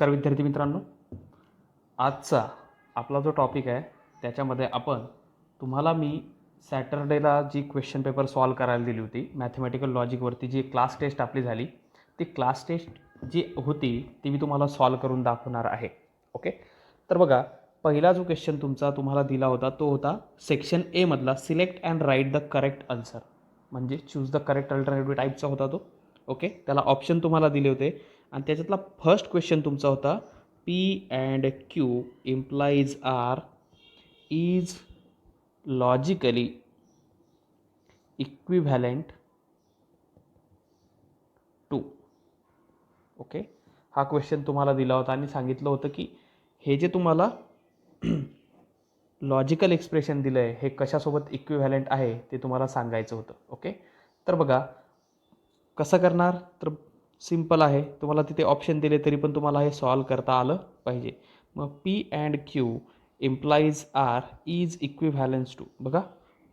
नमस्कार विद्यार्थी मित्रांनो, आजचा आपला जो टॉपिक आहे त्याच्यामध्ये आपण तुम्हाला मी सॅटरडेला जी क्वेश्चन पेपर सॉल्व करायला दिली होती मॅथमॅटिकल लॉजिकवरती, जी क्लास टेस्ट आपली झाली, ती क्लास टेस्ट जी होती ती मी तुम्हाला सॉल्व करून दाखवणार आहे. ओके, तर बघा, पहिला जो क्वेश्चन तुम्हाला दिला होता तो होता सेक्शन ए मधला, select and write the correct answer, म्हणजे चूज द करेक्ट अल्टरनेटिव्ह टाईपचा होता तो. ओके, त्याला ऑप्शन तुम्हाला दिले होते आणि त्याच्यातला फर्स्ट क्वेश्चन तुमचा होता P and Q implies R is logically equivalent to. Okay, हा क्वेश्चन तुम्हाला दिला होता आणि सांगितलं होतं की हे जे तुम्हाला लॉजिकल एक्सप्रेशन दिलं आहे हे कशासोबत इक्विव्हॅलेंट आहे ते तुम्हाला सांगायचं होतं. ओके, तर बघा कसं करणार, तर सिम्पल आहे, तुम्हाला तिथे ऑप्शन दिले तरी पण तुम्हाला हे सॉल्व करता आलं पाहिजे. मग P and Q implies R is equivalence to, बघा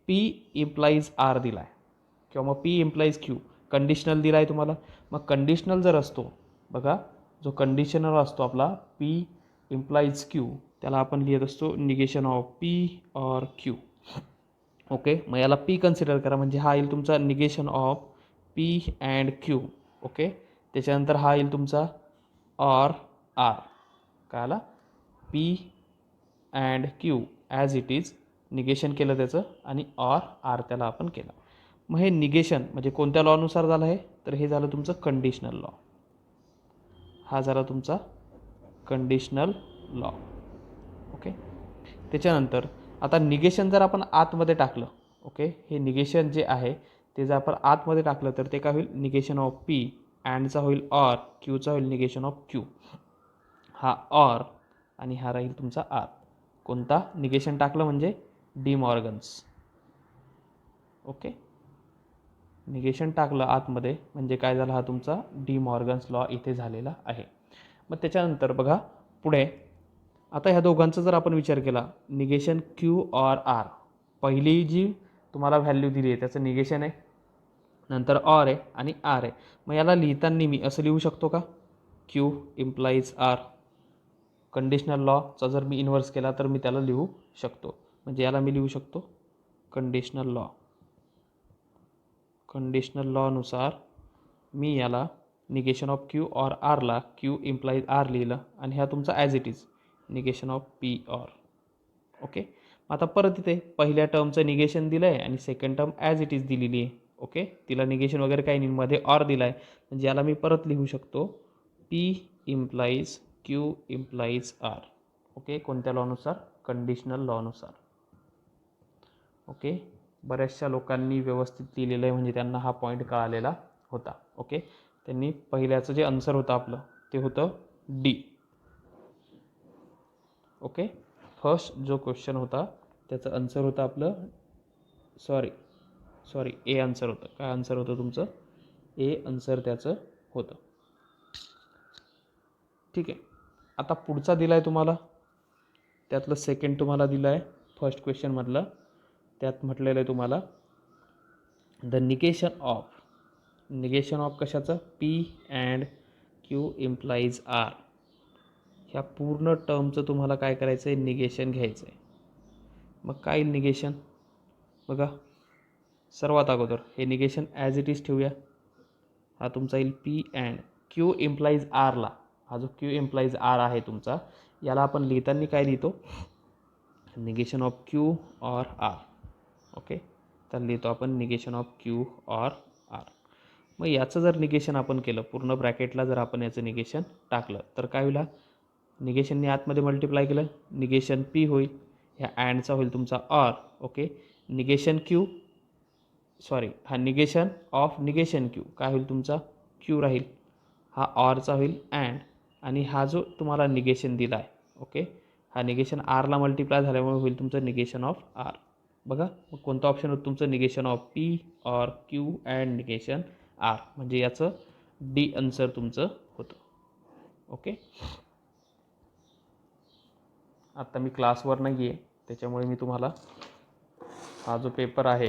P इम्प्लाईज R दिला आहे किंवा मग P इम्प्लाईज Q, कंडिशनल दिला आहे तुम्हाला. मग कंडिशनल जर असतो, बघा जो कंडिशनल असतो आपला P इम्प्लाईज Q, त्याला आपण लिहित असतो negation of P or Q. Okay, मग याला P कन्सिडर करा, म्हणजे हा येईल तुमचा negation of P and Q. Okay, त्याच्यानंतर हा येईल तुमचा ऑर R, काय आला, P and Q as it is, negation केलं त्याचं आणि ऑर R त्याला आपण केलं. मग हे निगेशन म्हणजे कोणत्या लॉनुसार झालं आहे, तर हे झालं तुमचं कंडिशनल लॉ. हा झाला तुमचा कंडिशनल लॉ. ओके, त्याच्यानंतर आता निगेशन जर आपण आतमध्ये टाकलं, ओके, हे निगेशन जे आहे ते जर आपण आतमध्ये टाकलं तर ते काय होईल, निगेशन ऑफ P अँडचा होईल ऑर, Qचा होईल निगेशन ऑफ Q. हा ऑर आणि हा राहील तुमचा आर. कोणता निगेशन टाकलं म्हणजे डी मॉर्गन्स. ओके, निगेशन टाकलं आतमध्ये म्हणजे काय झालं, हा तुमचा डी मॉर्गन्स लॉ इथे झालेला आहे. मग त्याच्यानंतर बघा पुढे, आता ह्या दोघांचा जर आपण विचार केला, निगेशन Q ऑर आर, पहिली जी तुम्हाला व्हॅल्यू दिली आहे त्याचं निगेशन आहे, नंतर ऑर आहे आणि आर आहे. मग याला लिहिताना मी असं लिहू शकतो का, Q इम्प्लाईज आर. कंडिशनल लॉचा जर मी इन्व्हर्स केला तर मी त्याला लिहू शकतो, म्हणजे याला मी लिहू शकतो कंडिशनल लॉ. कंडिशनल लॉनुसार मी याला निगेशन ऑफ Q ऑर आरला Q इम्प्लाईज आर लिहिलं आणि हा तुमचा as it is negation of P or. Okay, आता परत इथे पहिल्या टर्मचं निगेशन दिलं आहे आणि second term as it is दिलेली आहे. ओके, तिला निगेशन वगैरे काही नाही, मध्ये ऑर दिला आहे, म्हणजे याला मी परत लिहू शकतो P implies Q implies R. Okay, कोणत्या लॉनुसार, कंडिशनल लॉनुसार. ओके, बऱ्याचशा लोकांनी व्यवस्थित लिहिलेलं आहे म्हणजे त्यांना हा पॉईंट कळालेला होता. ओके, त्यांनी पहिल्याचं जे आन्सर होतं आपलं ते होतं डी. ओके, फर्स्ट जो क्वेश्चन होता त्याचं आन्सर होतं आपलं, सॉरी ए आन्सर होतं. काय आन्सर होतं तुमचं, ए आन्सर त्याचं होतं. ठीक आहे, आता पुढचा दिला आहे तुम्हाला, त्यातलं सेकंड तुम्हाला दिलं आहे फर्स्ट क्वेश्चनमधलं. त्यात म्हटलेलं आहे तुम्हाला द निगेशन ऑफ कशाचं, P and Q implies R. ह्या पूर्ण टर्मचं तुम्हाला काय करायचं आहे, निगेशन घ्यायचं आहे. मग काय निगेशन, बघा सर्वात अगोदर हे निगेशन ॲज इट इज ठेवूया. हा तुमचा येईल P अँड Q इम्प्लाईज आरला, हा जो Q इम्प्लाईज आर आहे तुमचा, याला आपण लिहिताना काय लिहितो, negation of Q or R. Okay, तर लिहितो आपण negation of Q or R. मग याचं जर निगेशन आपण केलं, पूर्ण ब्रॅकेटला जर आपण याचं निगेशन टाकलं तर काय होईल, निगेशनने आतमध्ये मल्टिप्लाय केलं, निगेशन P होईल, ह्या अँडचा होईल तुमचा ऑर. ओके, निगेशन Q, हा निगेशन ऑफ निगेशन Q काय होईल तुमचा, Q राहील, हा ऑरचा होईल अँड, आणि हा जो तुम्हाला निगेशन दिला आहे, ओके, हा निगेशन आरला मल्टिप्लाय झाल्यामुळे होईल तुमचं निगेशन ऑफ आर. बघा मग कोणतं ऑप्शन होतं तुमचं, negation of P or Q and negation R, म्हणजे याचं डी आन्सर तुमचं होतं. ओके, आता मी क्लासवर नाही आहे त्याच्यामुळे मी तुम्हाला हा जो पेपर आहे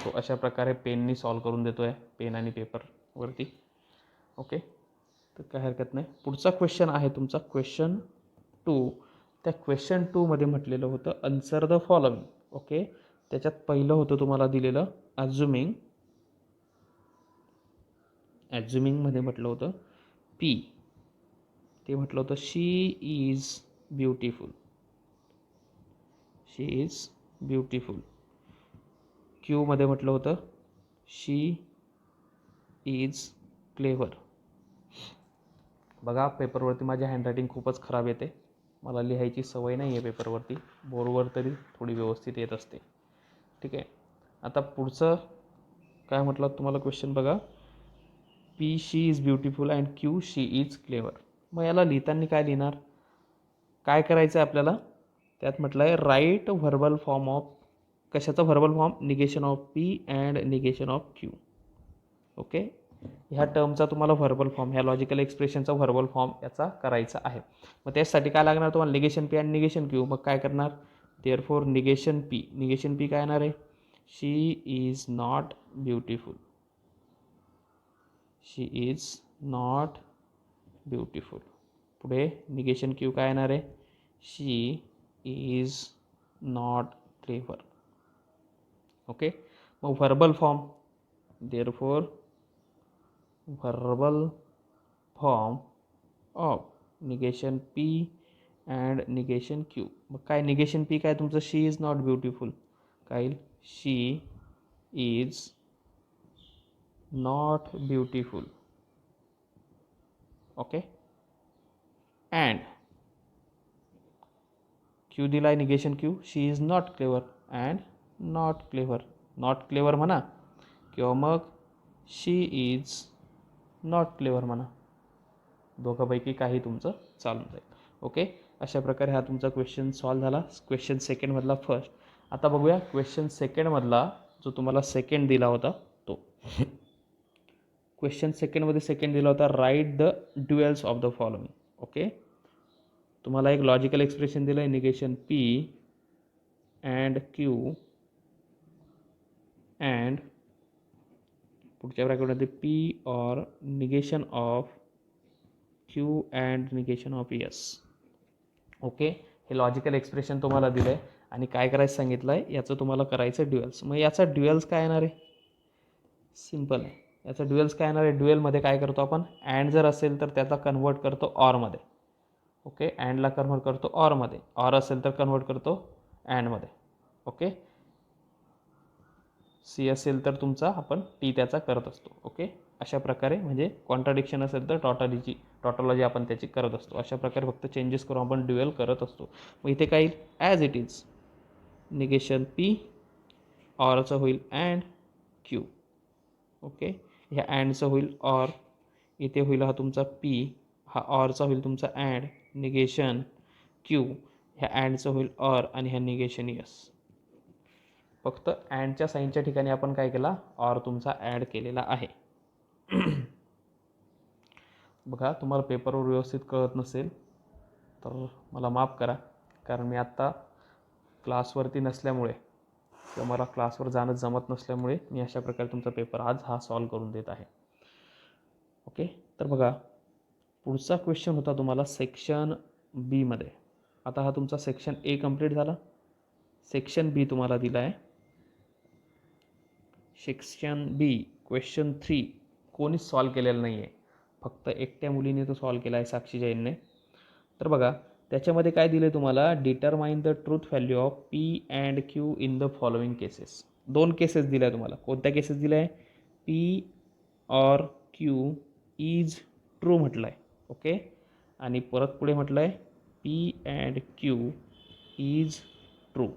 तो अशा प्रकारे पेननी सॉल्व करून देतो आहे, पेन आणि पेपरवरती. ओके, तर काय हरकत नाही. पुढचा क्वेश्चन आहे तुमचा क्वेश्चन 2. त्या क्वेश्चन 2मध्ये म्हटलेलं होतं आन्सर द फॉलोइंग. ओके, त्याच्यात पहिलं होतं तुम्हाला दिलेलं ॲज्युमिंगमध्ये म्हटलं होतं पी, ते म्हटलं होतं she is beautiful. She is beautiful. क्यूमध्ये म्हटलं होतं शी इज क्लेवर. बघा, पेपरवरती माझी हँडरायटिंग खूपच खराब येते. मला लिहायची सवय नाही आहे पेपरवरती. बोर्डवर तरी थोडी व्यवस्थित येत असते. ठीक आहे. आता पुढचं काय म्हटलं तुम्हाला क्वेश्चन बघा. P she is beautiful and Q she is clever. मग याला लिहिताना काय लिहिणार, काय करायचं आहे आपल्याला. त्यात म्हटलं आहे राईट व्हर्बल फॉर्म ऑफ, कशाचा verbal form, negation of P and negation of Q. Okay, ह्या टर्मचा तुम्हाला व्हर्बल फॉर्म, ह्या लॉजिकल एक्सप्रेशनचा व्हर्बल फॉर्म याचा करायचा आहे. मग त्यासाठी काय लागणार तुम्हाला, निगेशन पी आणि निगेशन क्यू. मग काय करणार, देअरफॉर निगेशन पी काय येणार आहे, she is not beautiful. She is not beautiful. पुढे निगेशन क्यू काय येणार आहे, she is not clever. Okay, मग verbal form, therefore verbal form of negation P and negation Q. मग काय निगेशन पी काय तुमचं, शी इज नॉट ब्युटिफुल. काय येईल, she is not beautiful. Okay, and Q दिला आहे negation Q, she is not clever and not clever. Not clever म्हणा किंवा मग शी इज नॉट क्लेवर म्हणा, दोघांपैकी काही तुमचं चालून जाईल. ओके, अशा प्रकारे हा तुमचा क्वेश्चन सॉल्व झाला. क्वेश्चन सेकंडमधला फर्स्ट. आता बघूया क्वेश्चन सेकंडमधला जो तुम्हाला सेकंड दिला होता तो. क्वेश्चन सेकंडमध्ये सेकंड दिला होता write the duals of the following. Okay, तुम्हाला एक लॉजिकल एक्सप्रेशन दिलं आहे negation P and Q and पुढच्या ब्रॅकेटमध्ये P or negation of Q and negation of S. Okay, हे लॉजिकल एक्सप्रेशन तुम्हाला दिलं आहे आणि काय करायचं सांगितलं आहे, याचं तुम्हाला करायचं ड्युएल्स. मग याचा ड्युएल्स काय येणार आहे, सिम्पल आहे. याचा ड्युएल्स काय येणार आहे, ड्युएलमध्ये काय करतो आपण, अँड जर असेल तर त्याचा कन्वर्ट करतो ऑरमध्ये. ओके, अँडला कन्वर्ट करतो ऑरमध्ये, ऑर असेल तर कन्वर्ट करतो अँडमध्ये. ओके, सी असेल तर तुमचा आपण टी त्याचा करत असतो. ओके, अशा प्रकारे म्हणजे कॉन्ट्राडिक्शन असेल तर टॉटॉलॉजी आपण त्याची करत असतो. अशा प्रकारे फक्त चेंजेस करून आपण ड्युएल करत असतो. मग इथे काय येईल, as it is negation P, ऑरचं होईल अँड क्यू. ओके, ह्या अँडचं होईल ऑर, इथे होईल हा तुमचा पी, हा ऑरचा होईल तुमचा अँड, निगेशन क्यू, ह्या अँडचं होईल ऑर आणि ह्या निगेशन यस. फक्त अँडच्या साईनच्या ठिकाणी आपण काय केला, ऑर तुमचा ॲड केलेला आहे. बघा, तुम्हाला पेपरवर व्यवस्थित कळत नसेल तर मला माफ करा, कारण मी आत्ता क्लासवरती नसल्यामुळे किंवा मला क्लासवर जाणं जमत नसल्यामुळे मी अशा प्रकारे तुमचा पेपर आज हा सॉल्व करून देत आहे. ओके, तर बघा पुढचा क्वेश्चन होता तुम्हाला सेक्शन बीमध्ये. आता हा तुमचा सेक्शन ए कंप्लीट झाला. सेक्शन बी तुम्हाला दिला आहे. सेक्शन बी क्वेश्चन 3 कोणीच सॉल्व केलेलं नाही आहे, फक्त एकट्या मुलीने तो सॉल्व केला आहे, साक्षी जैनने. तर बघा त्याच्यामध्ये काय दिलं आहे तुम्हाला, determine the truth value of P and Q in the following cases. 2 cases दिल्या आहे तुम्हाला. कोणत्या केसेस दिल्या आहे, P or Q is true म्हटलं आहे. ओके, आणि परत पुढे म्हटलं आहे P and Q is true.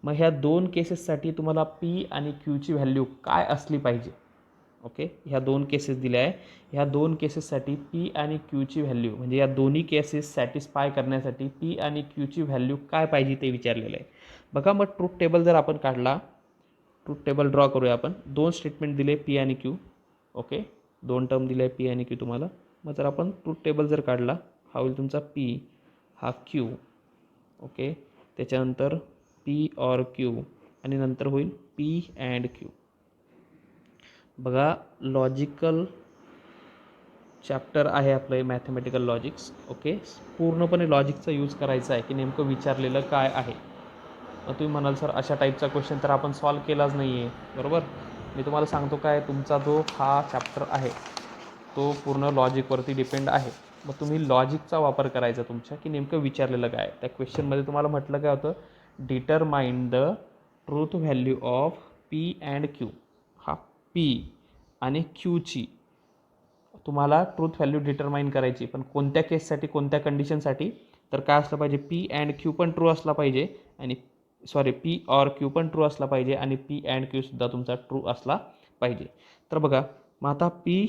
मग ह्या 2 केसेससाठी तुम्हाला पी आणि क्यूची व्हॅल्यू काय असली पाहिजे. ओके, ह्या 2 केसेस दिल्या आहे. ह्या 2 केसेससाठी पी आणि क्यूची व्हॅल्यू म्हणजे या दोन्ही केसेस सॅटिस्फाय करण्यासाठी पी आणि क्यूची व्हॅल्यू काय पाहिजे ते विचारलेलं आहे. बघा, मग ट्रूथ टेबल जर आपण काढला, ट्रूथ टेबल ड्रॉ करूया आपण. 2 स्टेटमेंट दिले पी आणि क्यू. ओके, 2 टर्म दिले पी आणि क्यू तुम्हाला. मग जर आपण ट्रूथ टेबल जर काढला, हा होईल तुमचा पी, हा क्यू. ओके, त्याच्यानंतर पी ऑर क्यू आणि नंतर होईल पी अँड क्यू. बघा, लॉजिकल चॅप्टर आहे आपलं मॅथमॅटिकल लॉजिक्स. ओके, पूर्णपणे लॉजिकचा यूज करायचा आहे की नेमकं विचारलेलं काय आहे. मग तुम्ही म्हणाल सर अशा टाईपचा क्वेश्चन तर आपण सॉल्व केलाच नाही आहे, बरोबर. मी तुम्हाला सांगतो काय, तुमचा जो हा चॅप्टर आहे तो पूर्ण लॉजिकवरती डिपेंड आहे. मग तुम्ही लॉजिकचा वापर करायचा तुमच्या की नेमकं विचारलेलं काय. त्या क्वेश्चनमध्ये तुम्हाला म्हटलं काय होतं, determine the truth value of P and Q. हा पी आणि क्यूची तुम्हाला ट्रूथ व्हॅल्यू डिटरमाइन करायची, पण कोणत्या केससाठी, कोणत्या कंडिशनसाठी, तर काय असलं पाहिजे, पी अँड क्यू पण ट्रू असला पाहिजे आणि पी ऑर क्यू पण ट्रू असला पाहिजे आणि पी अँड क्यू सुद्धा तुमचा ट्रू असला पाहिजे. तर बघा, मग आता पी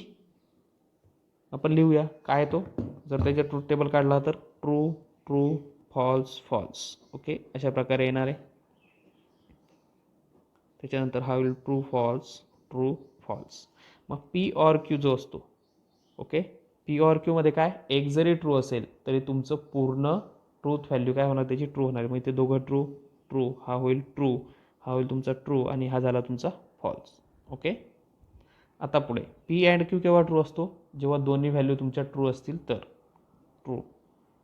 आपण लिहूया काय तो, जर त्याच्या ट्रूथ टेबल काढला तर true true false false. Okay, अशा प्रकारे येणार आहे. त्याच्यानंतर हा होईल ट्रू फॉल्स ट्रू फॉल्स. मग पी ऑर क्यू जो असतो, ओके, पी ऑर क्यूमध्ये काय, एक जरी ट्रू असेल तरी तुमचं पूर्ण ट्रूथ व्हॅल्यू काय होणार, त्याची ट्रू होणार. मग इथे दोघं ट्रू ट्रू, हा होईल ट्रू, हा होईल तुमचा ट्रू आणि हा झाला तुमचा फॉल्स. ओके, आता पुढे पी अँड क्यू केव्हा ट्रू असतो, जेव्हा दोन्ही व्हॅल्यू तुमच्या ट्रू असतील तर ट्रू.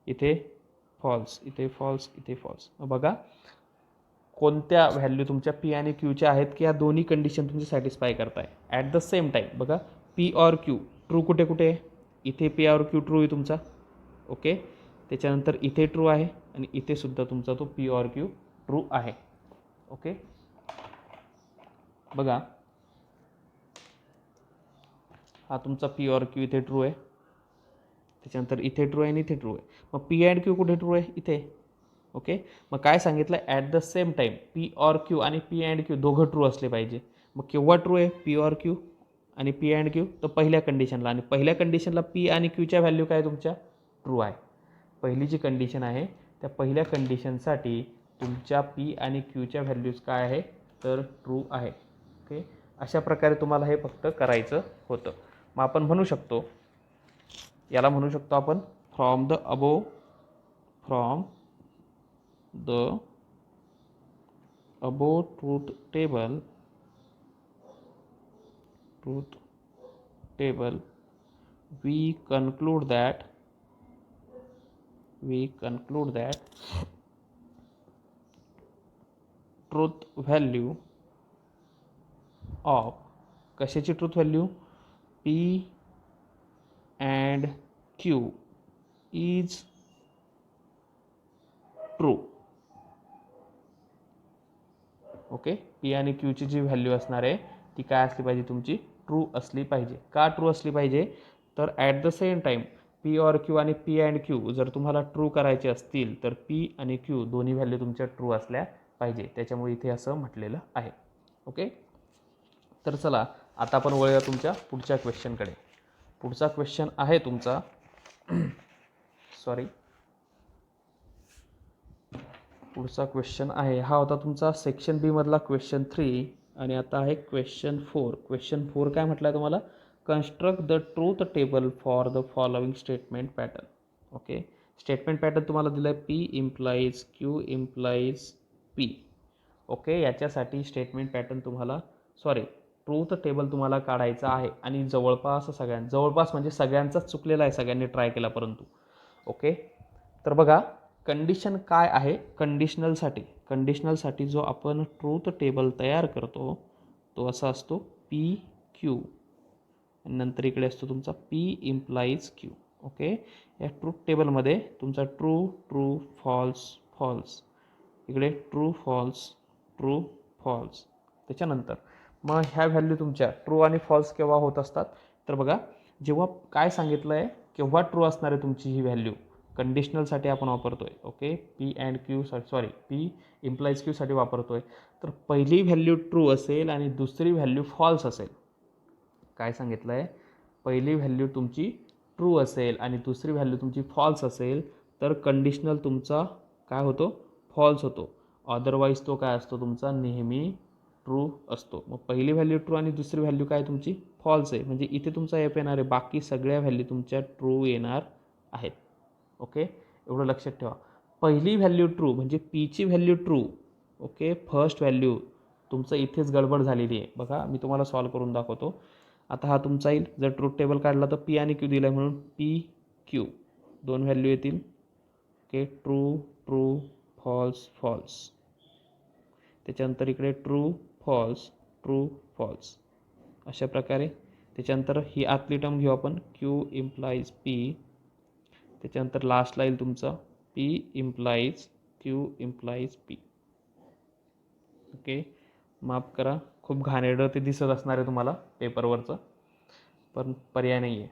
इथे फॉल्स, इथे फॉल्स, इथे फॉल्स. बघा कोणत्या व्हॅल्यू तुमच्या पी आणि क्यूच्या आहेत की या दोन्ही कंडिशन तुमची सॅटिस्फाय करताय ॲट द सेम टाईम. बघा पी ऑर क्यू ट्रू कुठे कुठे आहे, इथे पी ऑर क्यू ट्रू आहे तुमचा. ओके, त्याच्यानंतर इथे ट्रू आहे आणि इथे सुद्धा तुमचा तो पी ऑर क्यू ट्रू आहे. ओके, बघा हा तुमचा पी ऑर क्यू इथे ट्रू आहे, त्याच्यानंतर इथे ट्रू आहे आणि इथे ट्रू आहे. मग पी अँड क्यू कुठे ट्रू आहे, इथे. ओके, मग काय सांगितलं, at the same time P or Q आणि पी अँड क्यू दोघं ट्रू असले पाहिजे. मग केव्हा ट्रू आहे पी ऑर क्यू आणि पी अँड क्यू, तर पहिल्या कंडिशनला. आणि पहिल्या कंडिशनला पी आणि क्यूच्या व्हॅल्यू काय तुमच्या ट्रू आहे. पहिली जी कंडिशन आहे त्या पहिल्या कंडिशनसाठी तुमच्या पी आणि क्यूच्या व्हॅल्यूज काय आहे, तर ट्रू आहे. ओके, अशा प्रकारे तुम्हाला हे फक्त करायचं होतं. मग आपण म्हणू शकतो, याला म्हणू शकतो आपण from the above truth table we conclude that truth value of कशाची truth value, P and Q is true. Okay, P आणि क्यूची जी व्हॅल्यू असणार आहे ती काय असली पाहिजे, तुमची ट्रू असली पाहिजे. का ट्रू असली पाहिजे, तर at the same time P or Q आणि पी अँड क्यू जर तुम्हाला ट्रू करायचे असतील तर पी आणि क्यू दोन्ही व्हॅल्यू तुमच्या ट्रू असल्या पाहिजे. त्याच्यामुळे इथे असं म्हटलेलं आहे. ओके, तर चला आता आपण वळूया तुमच्या पुढच्या क्वेश्चनकडे. पुढचा क्वेश्चन आहे तुमचा पुढचा क्वेश्चन आहे, हा होता तुमचा सेक्शन बी मधला क्वेश्चन 3 आणि आता आहे क्वेश्चन 4. क्वेश्चन 4 काय म्हटलं आहे तुम्हाला, construct the truth table for the following statement pattern. Okay, statement pattern तुम्हाला दिलं आहे P implies Q implies P. Okay, याच्यासाठी स्टेटमेंट पॅटर्न तुम्हाला ट्रूथ टेबल तुम्हाला काढायचा आहे आणि जवळपास म्हणजे सगळ्यांचाच चुकलेला आहे, सगळ्यांनी ट्राय केला परंतु. ओके, तर बघा कंडिशन काय आहे, कंडिशनलसाठी जो आपण ट्रूथ टेबल तयार करतो तो असा असतो पी क्यू आणि नंतर इकडे असतो तुमचा पी इम्प्लाइज क्यू. ओके, या ट्रूथ टेबलमध्ये तुमचा ट्रू ट्रू फॉल्स फॉल्स, इकडे ट्रू फॉल्स ट्रू फॉल्स. त्याच्यानंतर मग ह्या व्हॅल्यू तुमच्या ट्रू आणि फॉल्स केव्हा होत असतात, तर बघा जेव्हा काय सांगितलं आहे केव्हा ट्रू असणार आहे तुमची ही व्हॅल्यू, कंडिशनलसाठी आपण वापरतो आहे. Okay, P and Q P implies क्यूसाठी वापरतो आहे. तर पहिली व्हॅल्यू ट्रू असेल आणि दुसरी व्हॅल्यू फॉल्स असेल. काय सांगितलं आहे, पहिली व्हॅल्यू तुमची ट्रू असेल आणि दुसरी व्हॅल्यू तुमची फॉल्स असेल तर कंडिशनल तुमचा काय होतो, फॉल्स होतो. अदरवाईज तो काय असतो तुमचा नेहमी ट्रू असतो. मग पहिली व्हॅल्यू ट्रू आणि दुसरी व्हॅल्यू काय तुमची फॉल्स आहे, म्हणजे इथे तुमचा एफ येणार आहे, बाकी सगळ्या व्हॅल्यू तुमच्या ट्रू येणार आहेत. ओके, एवढं लक्षात ठेवा. पहिली व्हॅल्यू ट्रू म्हणजे पीची value true. Okay, first value तुमचं इथेच गडबड झालेली आहे. बघा मी तुम्हाला सॉल्व करून दाखवतो. आता हा तुमचा येईल, जर ट्रूथ टेबल काढला तर पी आणि क्यू दिला आहे म्हणून पी क्यू दोन व्हॅल्यू येतील. Okay, true true false false. त्याच्यानंतर इकडे ट्रू फॉल्स ट्रू फॉल्स अशा प्रकारे. त्याच्यानंतर ही आतली टर्म घेऊ आपण, क्यू इम्प्लाइज पी. त्याच्यानंतर लास्टला येईल तुमचा P implies Q implies P. Okay, माफ करा, खूप घाणेरडं ते दिसत असणार आहे तुम्हाला पेपरवरचं, पण पर्याय नाही आहे,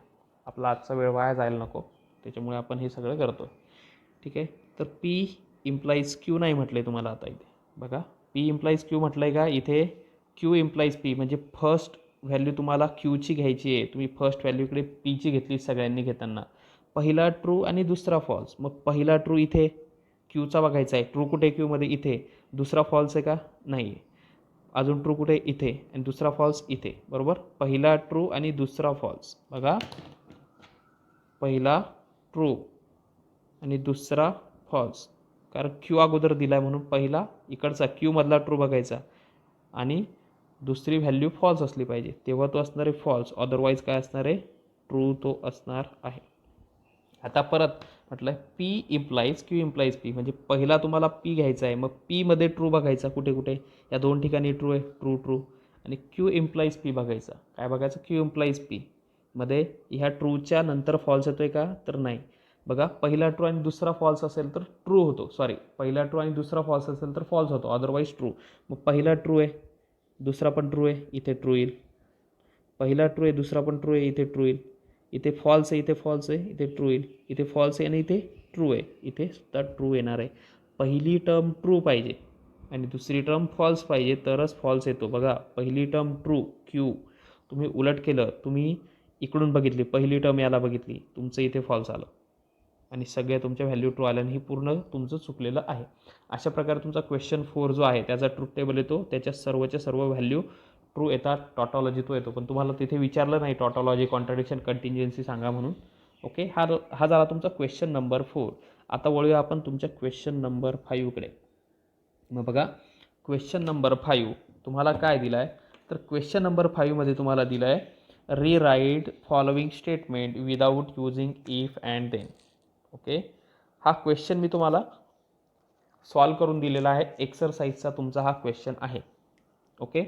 आपला आजचा वेळ वाया जायला नको, त्याच्यामुळे आपण हे सगळं करतो. ठीक आहे, तर पी इम्प्लाइज क्यू नाही म्हटलं आहे तुम्हाला. आता इथे बघा, पी इम्प्लाइज क्यू म्हटलं आहे का, इथे क्यू इम्प्लाइज पी म्हणजे फर्स्ट व्हॅल्यू तुम्हाला क्यूची घ्यायची आहे. तुम्ही फर्स्ट व्हॅल्यू इकडे पीची घेतली सगळ्यांनी घेताना. पहिला ट्रू आणि दुसरा फॉल्स. मग पहिला ट्रू इथे क्यूचा बघायचा आहे, ट्रू कुठे क्यूमध्ये इथे. दुसरा फॉल्स आहे का, नाही. अजून ट्रू कुठे इथे आणि दुसरा फॉल्स इथे, बरोबर. पहिला ट्रू आणि दुसरा फॉल्स. बघा, पहिला ट्रू आणि दुसरा फॉल्स, कारण क्यू अगोदर दिला आहे म्हणून पहिला इकडचा क्यूमधला ट्रू बघायचा आणि दुसरी व्हॅल्यू फॉल्स असली पाहिजे, तेव्हा तो असणार आहे फॉल्स. अदरवाईज काय असणार आहे, ट्रू तो असणार आहे. आता परत म्हटलं P implies Q implies P म्हणजे पहिला तुम्हाला पी घ्यायचा आहे, मग पीमध्ये ट्रू बघायचा कुठे कुठे, या दोन ठिकाणी ट्रू आहे, ट्रू ट्रू. आणि क्यू इम्प्लाइज पी बघायचा, काय बघायचं, क्यू इम्प्लाइज पी मध्ये ह्या ट्रूच्या नंतर फॉल्स येतो आहे का, तर नाही. बघा, पहिला ट्रू आणि दुसरा फॉल्स असेल तर ट्रू होतो, सॉरी, पहिला ट्रू आणि दुसरा फॉल्स असेल तर फॉल्स होतो, अदरवाईज ट्रू. मग पहिला ट्रू आहे, दुसरा पण ट्रू आहे, इथे ट्रू येईल. पहिला ट्रू आहे, दुसरा पण ट्रू आहे, इथे ट्रू येईल. इथे फॉल्स आहे, इथे फॉल्स आहे, इथे ट्रू येईल. इथे फॉल्स आहे आणि इथे ट्रू आहे, इथे सुद्धा ट्रू येणार आहे. पहिली टर्म ट्रू पाहिजे आणि दुसरी टर्म फॉल्स पाहिजे तरच फॉल्स येतो. बघा, पहिली टर्म ट्रू क्यू, तुम्ही उलट केलं, तुम्ही इकडून बघितली, पहिली टर्म याला बघितली, तुमचं इथे फॉल्स आलं आणि सगळ्या तुमच्या व्हॅल्यू ट्रू आल्या आणि हे पूर्ण तुमचं चुकलेलं आहे. अशा प्रकारे तुमचा क्वेश्चन 4 जो आहे त्याचा ट्रूथ टेबल येतो, त्याच्या सर्वच्या सर्व व्हॅल्यू ट्रू येतात. टॉटॉलॉजी तो येतो, पण तुम्हाला तिथे विचारलं नाही टॉटॉलॉजी, कॉन्ट्रडिक्शन, कंटिन्जन्सी सांगा म्हणून. ओके, हा झाला तुमचा क्वेश्चन नंबर 4. आता वळूया आपण तुमच्या क्वेश्चन नंबर 5कडे. मग बघा, क्वेश्चन नंबर 5 तुम्हाला काय दिला आहे, तर क्वेश्चन नंबर 5मध्ये तुम्हाला दिलं आहे rewrite following statement without using if and then. Okay, हा क्वेश्चन मी तुम्हाला सॉल्व करून दिलेला आहे, एक्सरसाइजचा तुमचा हा क्वेश्चन आहे. ओके,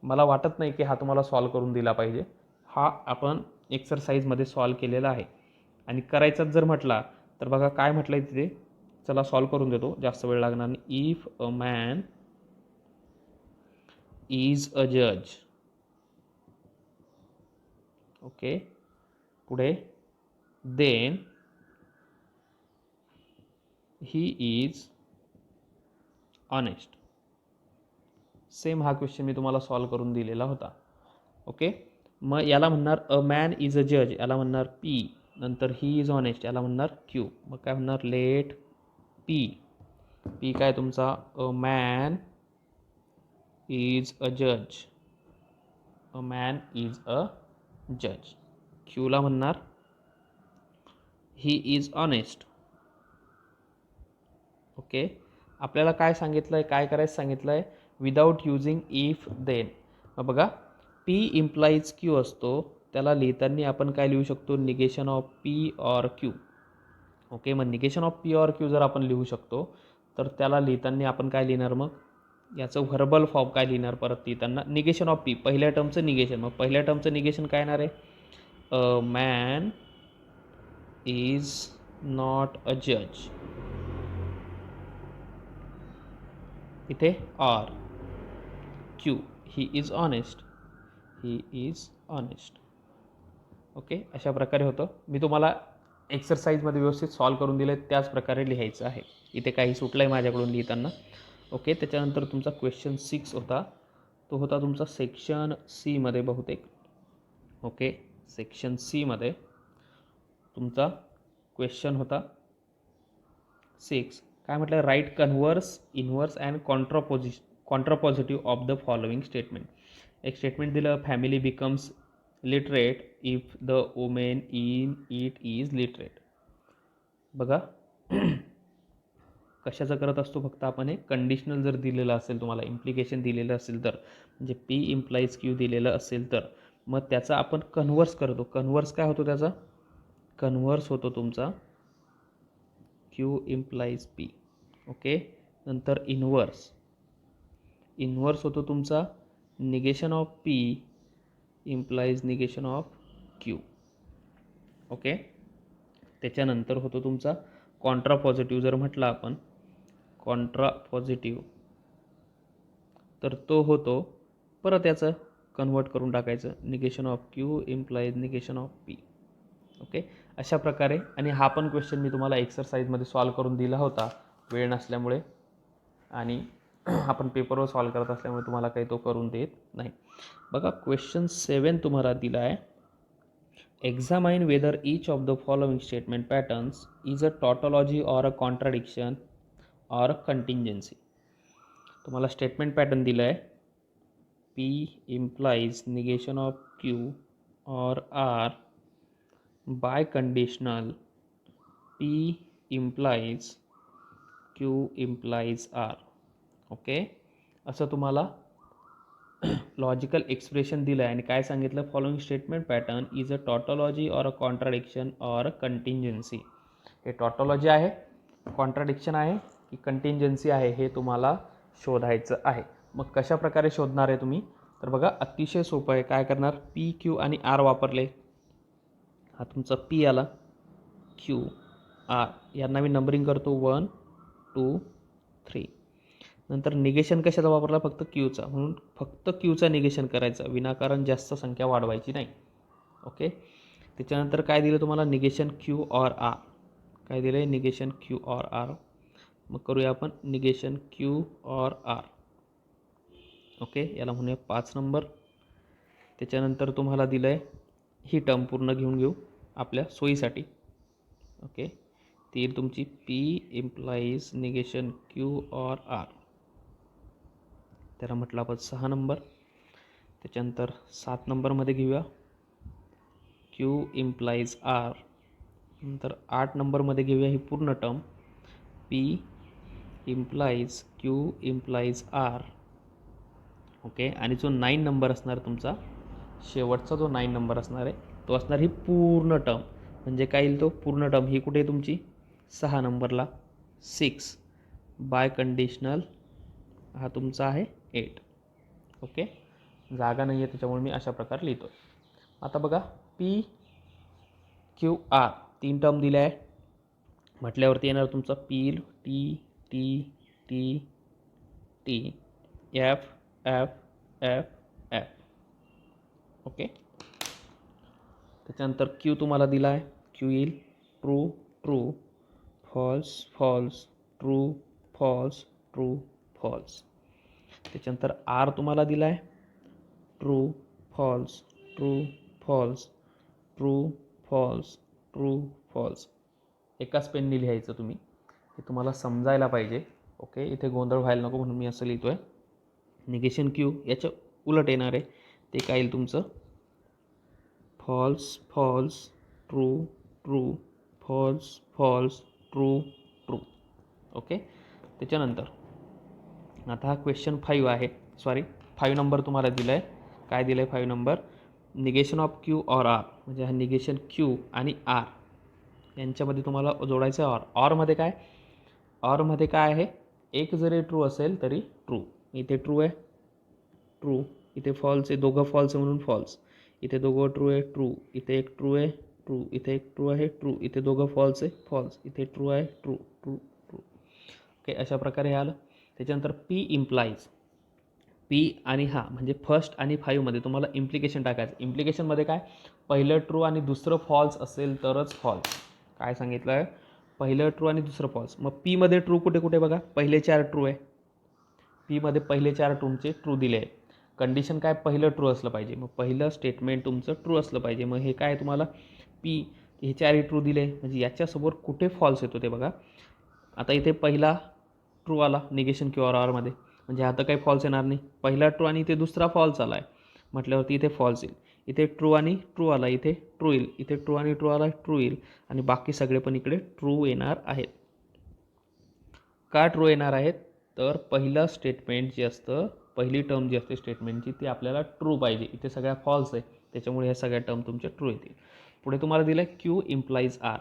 मला वाटत नाही की हा तुम्हाला सॉल्व करून दिला पाहिजे, हा आपण एक्सरसाइजमध्ये सॉल्व केलेला आहे. आणि करायचाच जर म्हटला तर बघा काय म्हटलं आहे तिथे, चला सॉल्व करून देतो, जास्त वेळ लागणार नाही. If a man is a जज. ओके, पुढे then he is honest. Same हा क्वेश्चन मी तुम्हाला सॉल्व करून दिलेला होता. ओके, मग याला म्हणणार अ मॅन इज अ जज, याला म्हणणार पी, नंतर ही इज ऑनेस्ट याला म्हणणार क्यू. मग काय म्हणणार, लेट पी. पी काय तुमचा, अ मॅन इज अ जज, अ मॅन इज अ जज. क्यूला म्हणणार ही इज ऑनेस्ट. ओके, आपल्याला काय सांगितलं आहे, काय करायचं सांगितलं आहे, विदाऊट युजिंग इफ देन. मग बघा, पी इम्प्लाइज क्यू असतो, त्याला लिहिताना आपण काय लिहू शकतो, negation of P or Q. Okay, मग negation of P or Q जर आपण लिहू शकतो तर त्याला लिहिताना आपण काय लिहिणार, मग याचं व्हर्बल फॉर्म काय लिहिणार परत लिहिताना, निगेशन ऑफ पी, पहिल्या टर्मचं निगेशन. मग पहिल्या टर्मचं निगेशन काय येणार आहे, a man is not a जज. इथे R Q, he is honest, he is honest. Okay, अशा प्रकारे होतं. मी तुम्हाला एक्सरसाइजमध्ये व्यवस्थित सॉल्व करून दिलं आहे, त्याच प्रकारे लिहायचं आहे. इथे काही सुटलं आहे माझ्याकडून लिहिताना. ओके, त्याच्यानंतर तुमचा क्वेश्चन 6 होता, तो होता तुमचा सेक्शन सीमध्ये बहुतेक. ओके, सेक्शन सीमध्ये तुमचा क्वेश्चन होता 6. काय म्हटलं, write converse, inverse and contrapositive of the following statement. एक स्टेटमेंट दिलं, family becomes literate if the women in it is literate. बघा, कशाचं करत असतो फक्त आपण, हे कंडिशनल जर दिलेलं असेल तुम्हाला, इम्प्लिकेशन दिलेलं असेल तर, म्हणजे पी इम्प्लाइज क्यू दिलेलं असेल तर, मग त्याचा आपण कन्व्हर्स करतो. कन्व्हर्स काय होतो त्याचा? कन्व्हर्स होतो तुमचा Q इम्प्लाइज P. ओके. नंतर इन्व्हर्स होतो तुमचा negation of P implies negation of Q. Okay. त्याच्यानंतर होतो तुमचा कॉन्ट्रा पॉझिटिव्ह. जर म्हटलं आपण कॉन्ट्रा पॉझिटिव्ह तर तो होतो परत याचं कन्वर्ट करून टाकायचं negation of Q implies negation of P. Okay. अशा प्रकारे. आणि हा पण क्वेश्चन मी तुम्हाला एक्सरसाइजमध्ये सॉल्व करून दिला होता वेळ नसल्यामुळे, आणि आपण पेपरवर सॉल्व करत असल्यामुळे तुम्हाला काही तो करून देत नाही. बघा क्वेश्चन 7 तुम्हाला दिला आहे. Examine whether each of the following statement patterns is a tautology or a contradiction or a contingency. तुम्हाला स्टेटमेंट पॅटर्न दिला आहे. P implies negation of Q or R by conditional P implies Q implies R. Okay. असं तुम्हाला logical expression दिलं आहे आणि काय सांगितलं? Following statement pattern is a tautology or a contradiction or a contingency. हे टॉटॉलॉजी आहे, कॉन्ट्राडिक्शन आहे की कंटिंजन्सी आहे, हे तुम्हाला शोधायचं आहे. मग कशा प्रकारे शोधणार आहे तुम्ही? तर बघा अतिशय सोपं आहे. काय करणार? P Q आणि R वापरले. हा तुमचा P आला, Q R यांना मी नंबरिंग करतो 1 2 3. नंतर निगेशन कशाचा वापरला? फक्त Qचा. म्हणून फक्त Qचा निगेशन करायचं, विनाकारण जास्त संख्या वाढवायची नाही. ओके. त्याच्यानंतर काय दिलं तुम्हाला? निगेशन Q और R. काय दिलं आहे? निगेशन Q और R. मग करूया आपण निगेशन Q और R. ओके. याला म्हणूया 5 नंबर. त्याच्यानंतर तुम्हाला दिलं आहे, ही टर्म पूर्ण घेऊन घेऊ आपल्या सोयीसाठी. ओके. ती तुमची P इम्प्लाइज निगेशन Q और R. त्याला म्हटलं आपण 6 नंबर. त्याच्यानंतर 7 नंबरमध्ये घेऊया Q इम्प्लाइज R. नंतर 8 नंबरमध्ये घेऊया ही पूर्ण term P implies Q implies R. Okay. आणि जो 9 नंबर असणार तुमचा, शेवटचा जो 9 नंबर असणार आहे तो असणार ही पूर्ण टर्म. म्हणजे काय येईल तो पूर्ण टर्म? ही कुठे तुमची? 6 नंबरला 6 बाय कंडिशनल हा तुमचा आहे 8. ओके. जागा नाही आहे त्याच्यामुळे मी अशा प्रकारे लिहितो. आता बघा P Q R 3 टर्म दिल्या आहे म्हटल्यावरती येणार तुमचा P T T T T F F F F. Okay. त्याच्यानंतर Q तुम्हाला दिला आहे. Q येईल true true false false true false true false. त्याच्यानंतर R तुम्हाला दिला आहे true false true false true false true false. एकाच पेनने लिहायचं तुम्ही, हे तुम्हाला समजायला पाहिजे. ओके. इथे गोंधळ व्हायला नको म्हणून मी असं लिहितो आहे. निगेशन Q याच्या उलट येणार आहे, ते काय येईल तुमचं? False false true true false false true true. Okay. त्याच्यानंतर आता हा क्वेश्चन 5 आहे. सॉरी 5 नंबर तुम्हाला दिलं आहे. काय दिलं आहे 5 नंबर? निगेशन ऑफ Q और R. म्हणजे हा निगेशन Q आणि R यांच्यामध्ये तुम्हाला जोडायचं आहे. ऑरमध्ये काय? ऑरमध्ये काय आहे? एक जरी ट्रू असेल तरी ट्रू. इथे ट्रू आहे ट्रू, इथे फॉल्स आहे, दोघं फॉल्स आहे म्हणून फॉल्स. इथे दोघं ट्रू आहे ट्रू, इथे एक ट्रू आहे ट्रू, इथे एक ट्रू आहे ट्रू, इथे दोघं फॉल्स आहे फॉल्स, इथे ट्रू आहे ट्रू ट्रू ट्रू. ओके. अशा प्रकारे हे आलं. त्याच्यानंतर P इम्प्लाइज P आणि हा म्हणजे फर्स्ट आणि 5मध्ये तुम्हाला इम्प्लिकेशन टाकायचं. इम्प्लिकेशनमध्ये काय? पहिलं ट्रू आणि दुसरं फॉल्स असेल तरच फॉल्स. काय सांगितलं आहे? पहिलं ट्रू आणि दुसरं फॉल्स. मग Pमध्ये ट्रू कुठे कुठे बघा? पहिले 4 ट्रू आहे. Pमध्ये पहिले 4 तुमचे ट्रू दिले आहे. कंडिशन काय? पहिलं ट्रू असलं पाहिजे. मग पहिलं स्टेटमेंट तुमचं ट्रू असलं पाहिजे. मग हे काय तुम्हाला P हे 4 ट्रू दिले, म्हणजे याच्यासमोर कुठे फॉल्स येतो ते बघा. आता इथे पहिला ट्रू आला निगेशन Q और Rमध्ये, म्हणजे आता काही फॉल्स येणार नाही. पहिला ट्रू आणि इथे दुसरा फॉल्स आला आहे म्हटल्यावरती इथे फॉल्स येईल. इथे ट्रू आणि ट्रू आला, इथे ट्रू येईल. इथे ट्रू आणि ट्रू आला, ट्रू येईल. आणि बाकी सगळे पण इकडे ट्रू येणार आहेत. का ट्रू येणार आहेत? तर पहिलं स्टेटमेंट जे असतं, पहिली टर्म जी असते स्टेटमेंटची ती आपल्याला ट्रू पाहिजे. इथे सगळ्या फॉल्स आहे त्याच्यामुळे ह्या सगळ्या टर्म तुमच्या ट्रू येतील. पुढे तुम्हाला दिलं आहे क्यू इम्प्लाइज आर.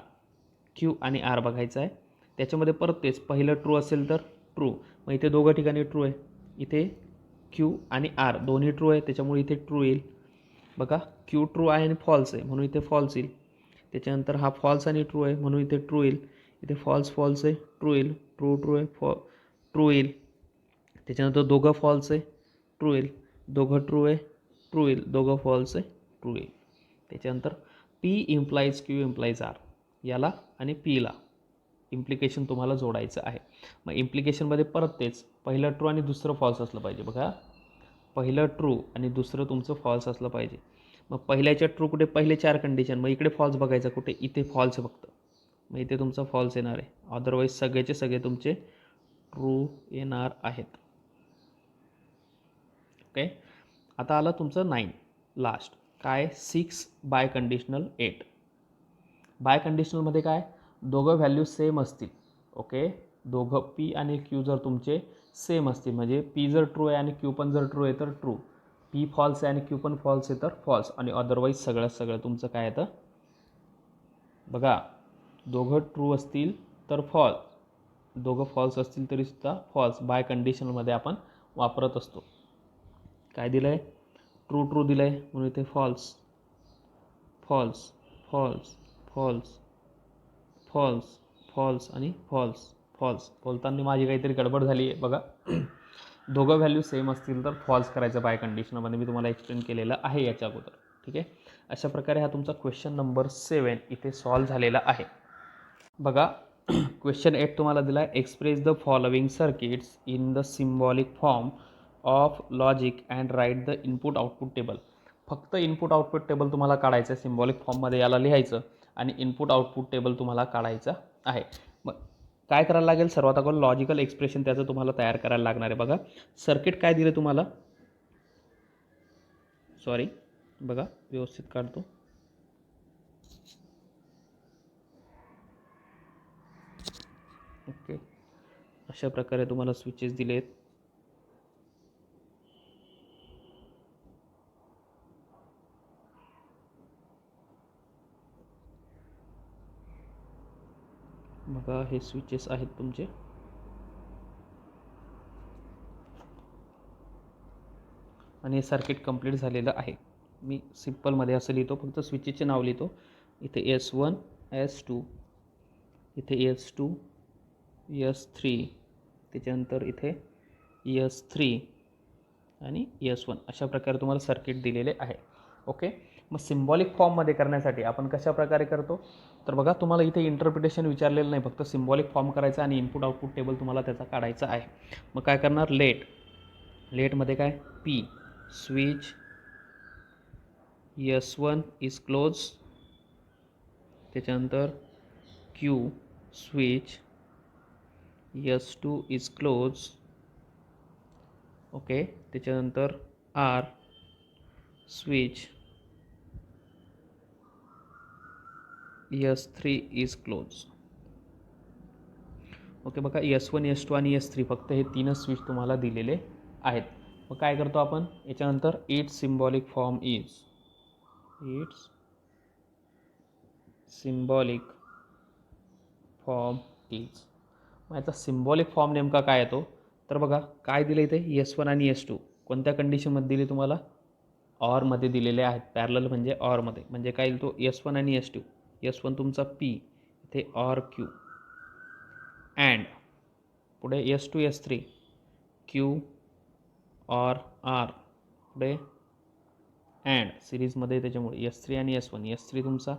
क्यू आणि आर बघायचं आहे. त्याच्यामध्ये परत तेच, पहिलं ट्रू असेल तर ट्रू, मग इथे दोघं ठिकाणी ट्रू आहे. इथे क्यू आणि आर दोन्ही ट्रू आहे, त्याच्यामुळे इथे ट्रू येईल. बघा क्यू ट्रू आहे आणि फॉल्स आहे म्हणून इथे फॉल्स येईल. त्याच्यानंतर हा फॉल्स आणि ट्रू आहे म्हणून इथे ट्रू येईल. इथे फॉल्स फॉल्स आहे, ट्रू येईल. ट्रू ट्रू आहे, ट्रू येईल. त्याच्यानंतर दोघं फॉल्स आहे, ट्रू येईल. दोघं ट्रू आहे, ट्रू येईल. दोघं फॉल्स आहे, ट्रू येईल. त्याच्यानंतर P implies Q implies R, याला आणि पीला इम्प्लिकेशन तुम्हाला जोडायचं आहे. मग इम्प्लिकेशनमध्ये परत तेच, पहिलं ट्रू आणि दुसरं फॉल्स असलं पाहिजे. बघा पहिलं ट्रू आणि दुसरं तुमचं फॉल्स असलं पाहिजे. मग पहिल्याच्या ट्रू कुठे, पहिले 4 कंडिशन, मग इकडे फॉल्स बघायचं कुठे, इथे फॉल्स फक्त, मग इथे तुमचा फॉल्स येणार आहे. अदरवाईज सगळेचे सगळे तुमचे ट्रू येणार आहेत. ओके, आता आलं तुमचं 9 लास्ट. काय 6 बाय कंडिशनल 8. बाय कंडिशनलमध्ये काय, दोघं व्हॅल्यू सेम असतील. ओके, दोघं पी आणि क्यू जर तुमचे सेम असतील, म्हणजे पी जर ट्रू आहे आणि क्यू पण जर ट्रू आहे तर ट्रू, पी फॉल्स आहे आणि क्यू पण फॉल्स आहे तर फॉल्स, आणि अदरवाईज सगळं तुमचं काय येतं. बघा दोघं ट्रू असतील तर फॉल्स, दोघं फॉल्स असतील तरीसुद्धा फॉल्स बाय कंडिशनलमध्ये आपण वापरत असतो. काय दिलं आहे, ट्रू ट्रू दिलं आहे म्हणून इथे false false false false false false आणि फॉल्स फॉल्स. बोलताना माझी काहीतरी गडबड झाली आहे बघा. दोघं व्हॅल्यू सेम असतील तर फॉल्स करायचं बाय कंडिशनमध्ये, मी तुम्हाला एक्सप्लेन केलेलं आहे याच्या अगोदर. ठीक आहे, अशा प्रकारे हा तुमचा क्वेश्चन नंबर 7 इथे सॉल्व झालेला आहे. बघा क्वेश्चन 8 तुम्हाला दिला आहे, express the following circuits in the symbolic form of logic and write the input output table. फक्त इनपुट आउटपुट टेबल तुम्हाला काढायचं आहे, सिम्बॉलिक फॉर्ममध्ये याला लिहायचं आणि इनपुट आउटपुट टेबल तुम्हाला काढायचं आहे. मग काय करायला लागेल, सर्वात अगोदर लॉजिकल एक्सप्रेशन त्याचं तुम्हाला तयार करायला लागणार आहे. बघा सर्किट काय दिलं तुम्हाला, सॉरी बघा व्यवस्थित काढतो. ओके, अशा प्रकारे तुम्हाला स्विचेस दिले आहेत. बघा हे स्विचेस आहेत तुमचे. आणि हे सर्किट कंप्लीट झालेलं आहे. मी सिम्पलमध्ये असं लिहितो, फक्त स्विचेसचे नाव लिहितो. इथे S1 S2, इथे S2 S3, त्याच्यानंतर इथे S3 आणि S1. अशा प्रकारे तुम्हाला सर्किट दिलेले आहे. ओके, मग सिम्बॉलिक फॉर्ममध्ये करण्यासाठी आपण कशा प्रकारे करतो, तर बघा तुम्हाला इथे इंटरप्रिटेशन विचारलेलं नाही, फक्त सिम्बॉलिक फॉर्म करायचा आणि इनपुट आउटपुट टेबल तुम्हाला त्याचा काढायचा आहे. मग काय करणार, लेटमध्ये काय P switch S1 is close, त्याच्यानंतर Q switch S2 is close. Okay, त्याच्यानंतर R switch S3 is close. Okay, बघा S1 S2 आणि S3 फक्त हे 3च स्विच तुम्हाला दिलेले आहेत. मग काय करतो आपण याच्यानंतर, इट्स सिम्बॉलिक फॉर्म इज मग याचा सिम्बॉलिक फॉर्म नेमका काय येतो, तर बघा काय दिलं इथे, S1 आणि S2 कोणत्या कंडिशनमध्ये दिले तुम्हाला, ऑरमध्ये दिलेले आहेत. पॅरलल म्हणजे ऑरमध्ये, म्हणजे काय येईल तो S1 आणि S2. S1 तुमचा P, इथे ऑर Q, अँड पुढे S2 S3 Q or R, पुढे अँड सिरीजमध्ये, त्याच्यामुळे S3 आणि S1, S3 तुमचा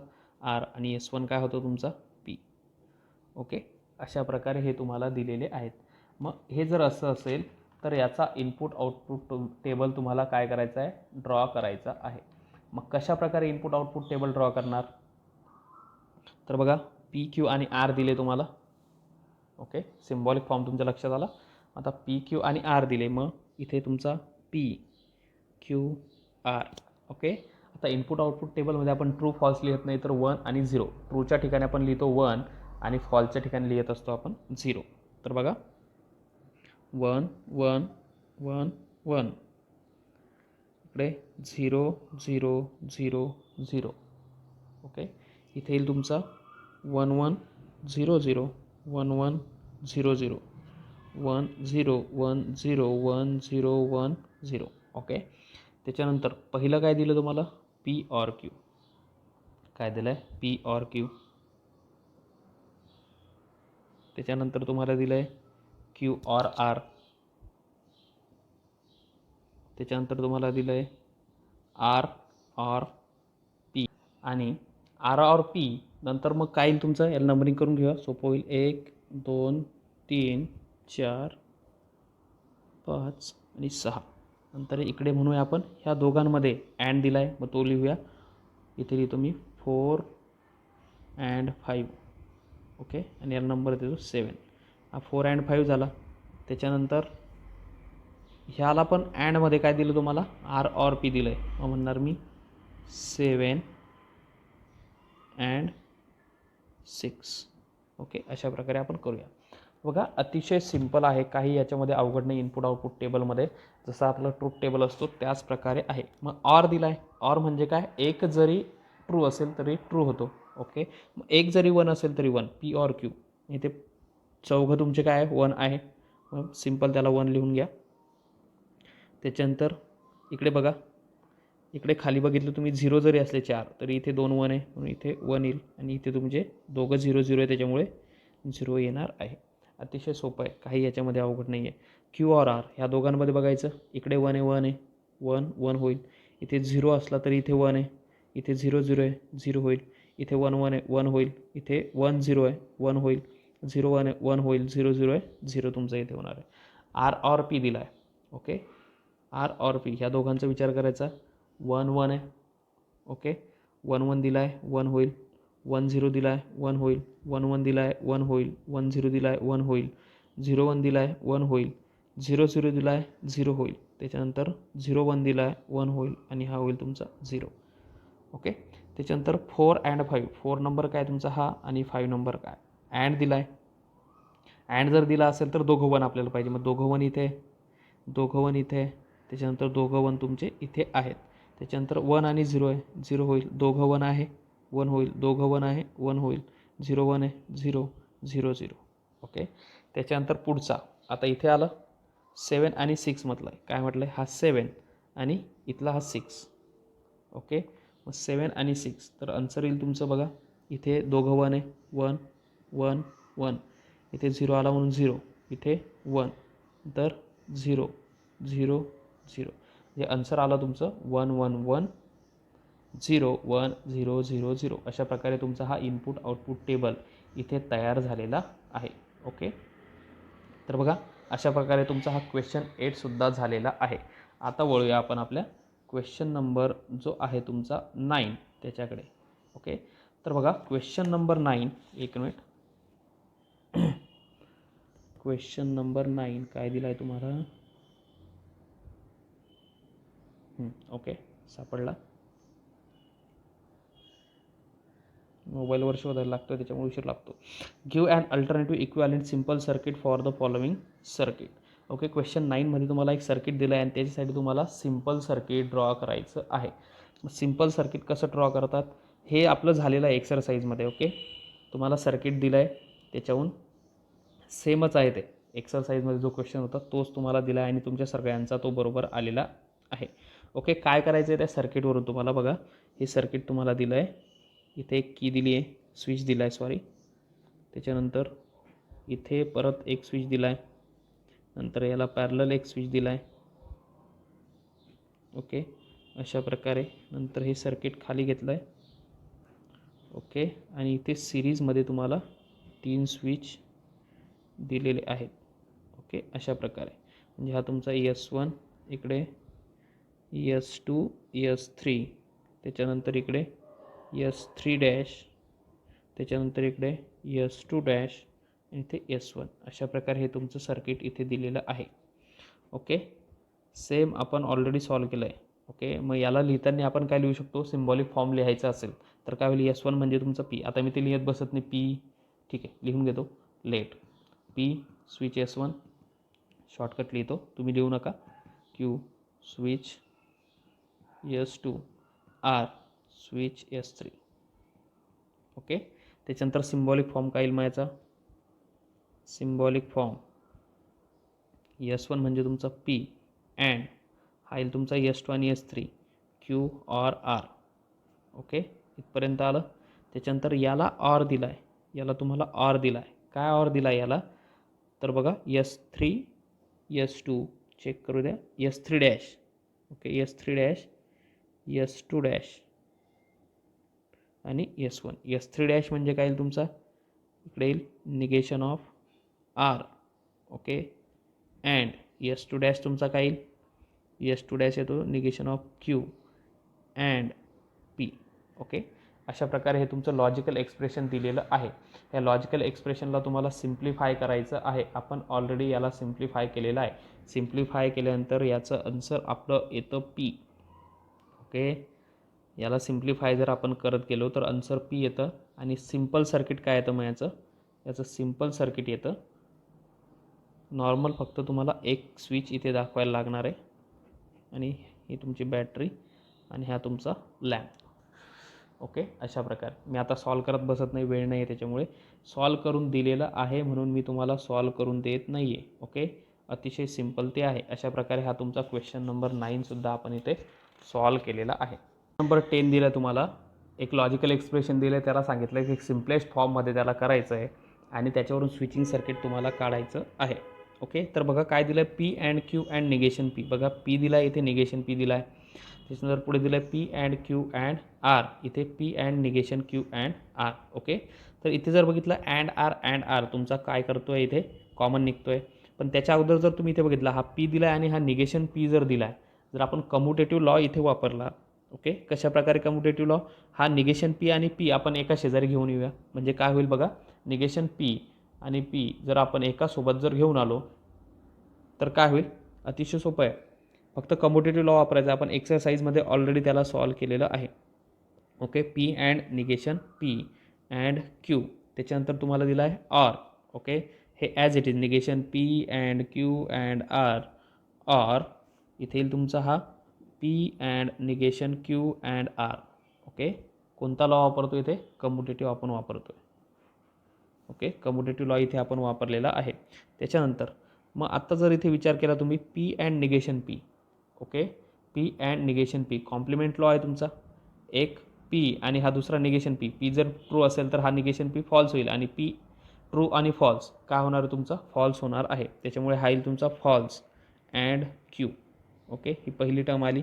R आणि S1 काय होतो तुमचा P. ओके, अशा प्रकारे हे तुम्हाला दिलेले आहेत. मग हे जर असं असेल तर याचा इनपुट आउटपुट टेबल तुम्हाला काय करायचं आहे, ड्रॉ करायचा आहे. मग कशा प्रकारे इनपुट आउटपुट टेबल ड्रॉ करणार, तर बघा पी क्यू आणि आर दिले तुम्हाला. ओके, सिम्बॉलिक फॉर्म तुमच्या लक्षात आला. आता पी क्यू आणि आर दिले, मग इथे तुमचा पी क्यू आर. ओके, आता इनपुट आउटपुट टेबलमध्ये आपण ट्रू फॉल्स लिहित नाही तर 1 आणि 0. ट्रूच्या ठिकाणी आपण लिहितो 1 आणि फॉल्सच्या ठिकाणी लिहित असतो आपण 0. तर बघा 1 1 1 1, इकडे 0 0 0 0. ओके, इथे येईल तुमचा 1 1 0 0 1 1 0 0 1 0 1 0 1 0 1 0. ओके, त्याच्यानंतर पहिलं काय दिलं तुम्हाला, पी ऑर क्यू. काय दिलं आहे, पी ऑर क्यू. त्याच्यानंतर तुम्हाला दिलं आहे क्यू ऑर आर. त्याच्यानंतर तुम्हाला दिलं आहे आर ऑर पी. आणि आर ऑर पी नंतर मग काय येईल तुमचं, याला नंबरिंग करून घेऊया, सोपं होईल. 1 2 3 4 5 आणि 6. नंतर इकडे म्हणूया आपण ह्या दोघांमध्ये अँड दिला आहे, मग तो लिहूया. इथे लिहितो मी 4 अँड 5. ओके, आणि याला नंबर देतो 7. हा 4 अँड 5 झाला. त्याच्यानंतर ह्याला पण अँडमध्ये काय दिलं तुम्हाला, आर ऑर पी दिलं आहे, मग म्हणणार मी 7 अँड 6. ओके, अशा प्रकारे आपण करूया. बघा, अतिशय सिंपल आहे, काही याच्यामध्ये अवघड नाही. इनपुट आउटपुट टेबलमध्ये जसं आपलं ट्रूथ टेबल असतो त्याच प्रकारे आहे. मग ऑर दिला आहे, ऑर म्हणजे काय, एक जरी ट्रू असेल तरी ट्रू होतो. ओके, मग एक जरी 1 असेल तरी 1, पी ऑर क्यू. इथे चौघं तुमचे काय आहे, 1 आहे, मग सिंपल त्याला 1 लिहून घ्या. त्याच्यानंतर इकडे बघा, इकडे खाली बघितलं तुम्ही 0 जरी असले 4 तरी इथे 2 1 आहे, म्हणून इथे 1 येईल. आणि इथे तुमचे दोघं 0 0 आहे, त्याच्यामुळे 0 येणार आहे. अतिशय सोपं आहे, काही याच्यामध्ये अवघड नाही आहे. क्यू ऑर आर ह्या दोघांमध्ये बघायचं, इकडे 1 आहे 1 आहे, 1 1 होईल. इथे 0 असला तरी इथे 1 आहे, इथे 0 0 आहे, 0 होईल. इथे 1 1 आहे, 1 होईल. इथे 1 0 आहे, 1 होईल. 0 1 आहे, 1 होईल. 0 0 आहे, 0 तुमचा इथे होणार आहे. आर ऑर पी दिला आहे. ओके, आर ऑर पी ह्या दोघांचा विचार करायचा. 1 1 आहे, ओके, 1 1 दिला आहे, 1 होईल. 1 0 दिला आहे, 1 होईल. 1 1 दिला आहे, 1 होईल. 1 0 दिला आहे, 1 होईल. 0 1 दिला आहे, 1 होईल. 0 0 दिला आहे, 0 होईल. त्याच्यानंतर 0 1 दिला आहे, 1 होईल. आणि हा होईल तुमचा 0. ओके, त्याच्यानंतर 4 अँड 5. 4 नंबर काय तुमचा हा, आणि 5 नंबर काय, अँड दिला आहे. अँड जर दिला असेल तर दोघं 1 आपल्याला पाहिजे, मग दोघं 1 इथे, दोघं 1 इथे. त्याच्यानंतर दोघं 1 तुमचे इथे आहेत. त्याच्यानंतर 1 आणि 0 आहे, 0 होईल. दोघं 1 आहे, 1 होईल. दोघं 1 आहे, 1 होईल. 0 1 आहे, 0 0 0. ओके, त्याच्यानंतर पुढचा आता इथे आलं 7 आणि 6 म्हटलं आहे. काय म्हटलं आहे, हा 7 आणि इथला हा 6. ओके, मग 7 आणि 6 तर आन्सर येईल तुमचं. बघा, इथे दोघं 1 आहे, 1 1 1. इथे 0 आला म्हणून 0, इथे 1, तर 0 0 0. हे आन्सर आलं तुमचं 1 1 1 0 1 0 0 0. अशा प्रकारे तुमचा हा इनपुट आउटपुट टेबल इथे तयार झालेला आहे. ओके, तर बघा, अशा प्रकारे तुमचा हा क्वेश्चन 8सुद्धा झालेला आहे. आता वळूया आपण आपल्या क्वेश्चन नंबर जो आहे तुमचा 9 त्याच्याकडे. ओके, तर बघा क्वेश्चन नंबर 9, एक मिनिट. क्वेश्चन नंबर 9 काय दिला आहे तुम्हाला, ओके, सापडला. मोबाईलवर शोधायला लागतो त्याच्यामुळे उशीर लागतो. Give and alternative equivalent simple circuit for the following circuit. Okay, question 9मध्ये तुम्हाला एक सर्किट दिलं आहे आणि त्याच्यासाठी तुम्हाला सिम्पल सर्किट ड्रॉ करायचं आहे. सिम्पल सर्किट कसं ड्रॉ करतात हे आपलं झालेलं आहे एक्सरसाइजमध्ये. ओके, तुम्हाला सर्किट दिलं आहे, त्याच्याहून सेमच आहे ते एक्सरसाइजमध्ये जो क्वेश्चन होता तोच तुम्हाला दिला आहे आणि तुमच्या सगळ्यांचा तो बरोबर आलेला आहे. ओके, काय करायचं आहे त्या सर्किटवरून तुम्हाला. बघा, हे सर्किट तुम्हाला दिलं आहे, इथे एक की दिली आहे, स्विच दिला आहे, सॉरी. त्याच्यानंतर इथे परत एक स्विच दिला आहे, नंतर याला पॅरलल एक स्विच दिला आहे. ओके, अशा प्रकारे नंतर हे सर्किट खाली घेतलं आहे. ओके, आणि इथे सिरीजमध्ये तुम्हाला 3 स्विच दिलेले आहेत. ओके, अशा प्रकारे म्हणजे हा तुमचा S1, इकडे S2 S3, त्याच्यानंतर इकडे S3 डॅश, त्याच्यानंतर इकडे S2 डॅश, आणि इथे S1. अशा प्रकारे हे तुमचं सर्किट इथे दिलेलं आहे. ओके, सेम आपण ऑलरेडी सॉल्व केलं आहे. ओके, मग याला लिहिताना आपण काय लिहू शकतो, सिम्बॉलिक फॉर्म लिहायचा असेल तर काय होईल, S1 म्हणजे तुमचं P. आता मी ते लिहित बसत नाही, P, ठीक आहे, लिहून घेतो. Late P switch S1, shortcut लिहितो, तुम्ही लिहू नका. Q switch S2 R switch S3. Okay. त्याच्यानंतर सिम्बॉलिक फॉर्म काय येईल याचा? सिम्बॉलिक फॉर्म S1 म्हणजे तुमचा P अँड हा येईल तुमचा S2 आणि S3 Q OR R. Okay, इथपर्यंत आलं. त्याच्यानंतर याला ऑर दिला आहे, याला तुम्हाला ऑर दिला आहे. काय ऑर दिला आहे याला? तर बघा S3 S2 चेक करू द्या, S3 dash. Okay, S3 dash S2 dash आणि S1. S3 डॅश म्हणजे काय येईल तुमचा? इकडे येईल negation of R. Okay, and S2 dash तुमचा काय येईल? S2 डॅश येतो negation of Q and P. Okay, अशा प्रकारे हे तुमचं लॉजिकल एक्सप्रेशन दिलेलं आहे. या लॉजिकल एक्सप्रेशनला तुम्हाला सिम्प्लिफाय करायचं आहे. आपण ऑलरेडी याला सिम्प्लिफाय केलेलं आहे. सिम्प्लिफाय केल्यानंतर याचं आन्सर आपलं येतं P. ओके, याला सिम्प्लिफाय जर आपण करत गेलो तर आन्सर P येतं. आणि सिम्पल सर्किट काय येतं मग याचं सिम्पल सर्किट येतं नॉर्मल. फक्त तुम्हाला एक स्विच इथे दाखवायला लागणार आहे आणि ही तुमची बॅटरी आणि हा तुमचा लॅम्प. ओके, अशा प्रकारे मी आता सॉल्व करत बसत नाही, वेळ नाही आहे त्याच्यामुळे. सॉल्व करून दिलेलं आहे म्हणून मी तुम्हाला सॉल्व करून देत नाही आहे. ओके, अतिशय सिम्पल ते आहे. अशा प्रकारे हा तुमचा क्वेश्चन नंबर 9सुद्धा आपण इथे सॉल्व केलेला आहे. नंबर 10 दिला तुम्हाला, एक लॉजिकल एक्सप्रेशन दिलं आहे, त्याला सांगितलं की सिम्पलेस्ट फॉर्ममध्ये त्याला करायचं आहे आणि त्याच्यावरून स्विचिंग सर्किट तुम्हाला काढायचं आहे. ओके, तर बघा काय दिलं आहे, P and Q and negation P. बघा P दिला आहे, इथे निगेशन P दिला आहे. त्याच्यानंतर पुढे दिलं आहे P and Q and R, इथे P and negation Q and R. Okay, तर इथे जर बघितलं अँड आर तुमचा काय करतो आहे, इथे कॉमन निघतो आहे. पण त्याच्या अगोदर जर तुम्ही इथे बघितला हा P दिला आहे आणि हा निगेशन P जर दिला आहे, जर आपण कम्युटेटिव्ह लॉ इथे वापरला. ओके, कशा प्रकारे कम्युटेटिव्ह लॉ? हा निगेशन P आणि P आपण एका शेजारी घेऊन येऊया. म्हणजे काय होईल बघा, निगेशन P आणि P जर आपण एकासोबत जर घेऊन आलो तर काय होईल? अतिशय सोपं आहे. फक्त कम्युटेटिव्ह लॉ वापरायचा. आपण एक्सरसाइजमध्ये ऑलरेडी त्याला सॉल्व केलेलं आहे. Okay, P and negation P and Q. त्याच्यानंतर तुम्हाला दिला आहे ऑर. ओके, हे as it is negation P and Q and R or इथे येईल तुमचा हा P and negation Q and R. Okay, कोणता लॉ वापरतो इथे? कम्युटेटिव्ह आपण वापरतो. ओके, कम्युटेटिव्ह लॉ इथे आपण वापरलेला आहे. त्याच्यानंतर मग आत्ता जर इथे विचार केला तुम्ही P अँड निगेशन P. ओके, P and negation P complement law आहे तुमचा. एक P आणि हा दुसरा निगेशन P. P जर ट्रू असेल तर हा निगेशन P फॉल्स होईल आणि P ट्रू आणि फॉल्स काय होणार आहे तुमचा? फॉल्स होणार आहे. त्याच्यामुळे हा येईल तुमचा फॉल्स अँड Q. ओके, ही पहिली टर्म आली.